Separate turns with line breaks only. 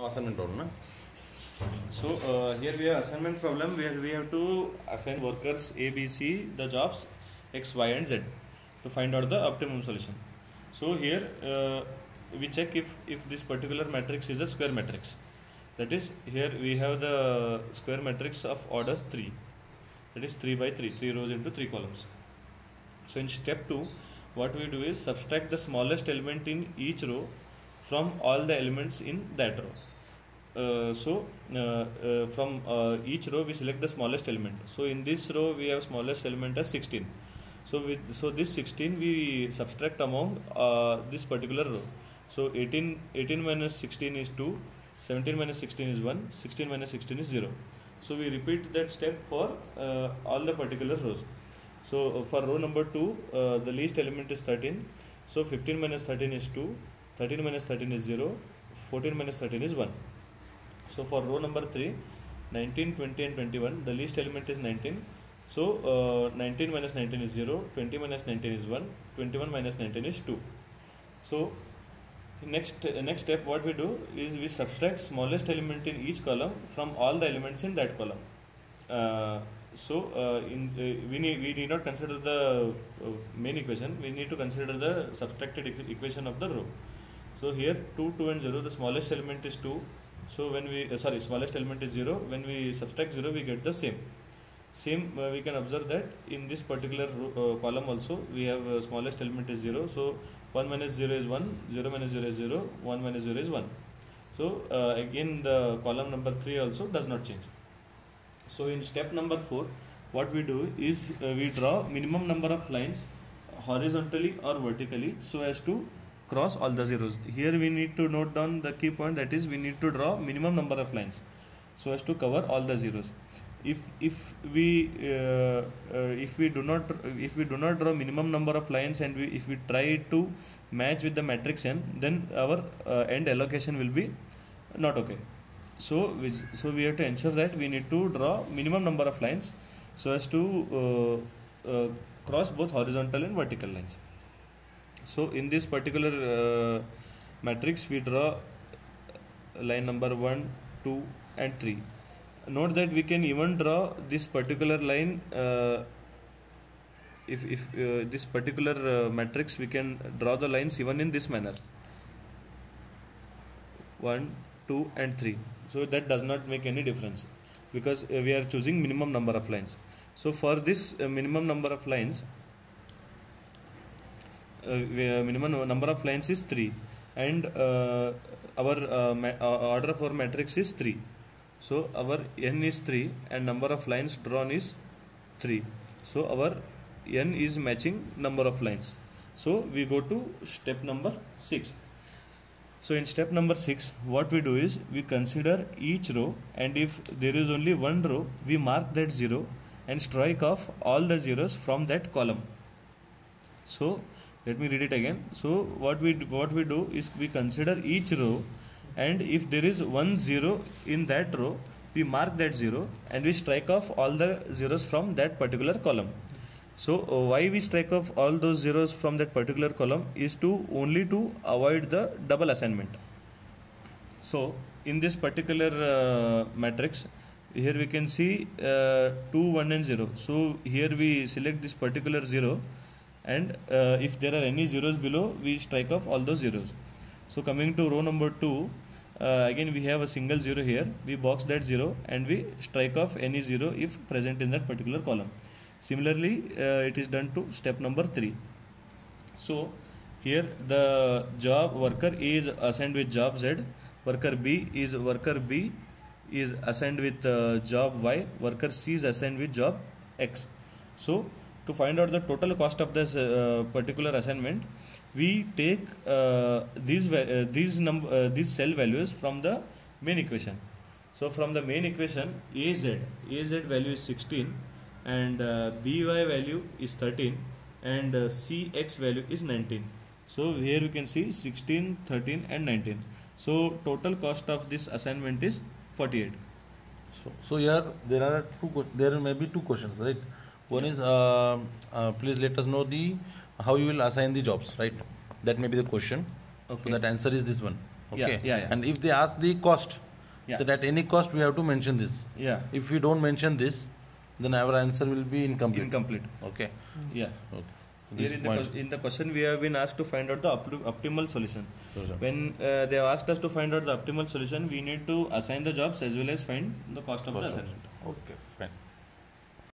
assignment problem, na?
So here we have assignment problem where we have to assign workers A, B, C the jobs X, Y and Z to find out the optimum solution. So here we check if this particular matrix is a square matrix. That is, here we have the square matrix of order 3. That is 3 by 3, 3 rows into 3 columns. So in step 2, what we do is subtract the smallest element in each row from all the elements in that row. From each row we select the smallest element. So in this row we have smallest element as 16. So this 16 we subtract among this particular row. So 18 minus 16 is 2, 17 minus 16 is 1, 16 minus 16 is 0. So we repeat that step for all the particular rows. So for row number 2, the least element is 13. So 15 minus 13 is 2, 13 minus 13 is 0, 14 minus 13 is 1. So for row number 3, 19, 20 and 21, the least element is 19. So 19 minus 19 is 0, 20 minus 19 is 1, 21 minus 19 is 2. So next step what we do is we subtract smallest element in each column from all the elements in that column. We need not consider the main equation, we need to consider the subtracted equation of the row. So here 2, 2 and 0, the smallest element is 2. So when we smallest element is 0, when we subtract 0 we get the same. We can observe that in this particular column also we have smallest element is 0. So 1 minus 0 is 1, 0 minus 0 is 0, 1 minus 0 is 1. So again the column number 3 also does not change. So in step number 4, what we do is we draw minimum number of lines horizontally or vertically so as to cross all the zeros. Here we need to note down the key point, that is we need to draw minimum number of lines so as to cover all the zeros. If we do not draw minimum number of lines and if we try to match with the matrix n, then our end allocation will be not okay. So we have to ensure that we need to draw minimum number of lines so as to cross both horizontal and vertical lines. So in this particular matrix we draw line number 1, 2 and 3. Note that we can even draw this particular line if this particular matrix, we can draw the lines even in this manner, 1, 2 and 3. So that does not make any difference because we are choosing minimum number of lines. So for this minimum number of lines, minimum number of lines is 3 and our order for matrix is 3. So our n is 3 and number of lines drawn is 3. So our n is matching number of lines. So we go to step number 6. So in step number 6, what we do is we consider each row, and if there is only one row, we mark that 0 and strike off all the zeros from that column. So let me read it again. So what we do is we consider each row, and if there is one 0 in that row, we mark that 0 and we strike off all the zeros from that particular column. So why we strike off all those zeros from that particular column is only to avoid the double assignment. So in this particular matrix, here we can see 2, 1 and 0. So here we select this particular 0, and if there are any zeros below, we strike off all those zeros. So coming to row number 2, again we have a single 0 here. We box that 0 and we strike off any 0 if present in that particular column. Similarly, it is done to step number 3. So here the job worker A is assigned with job Z, worker B is assigned with job Y, worker C is assigned with job X. So to find out the total cost of this particular assignment, we take these cell values from the main equation. So from the main equation, AZ value is 16 and BY value is 13 and CX value is 19. So here you can see 16, 13 and 19. So total cost of this assignment is 48.
So here there may be two questions, right? One is please let us know how you will assign the jobs, right? That may be the question.
Okay.
So that answer is this one. Okay.
Yeah.
And if they ask the cost,
Yeah.
then at any cost we have to mention this.
Yeah.
If we don't mention this, then our answer will be incomplete.
Incomplete.
Okay.
Yeah.
Okay.
Here
This
in
point-
in the question we have been asked to find out the optimal solution.
Solution.
When they have asked us to find out the optimal solution, we need to assign the jobs as well as find the cost of the
Cost of-
assignment.
Okay. Fine.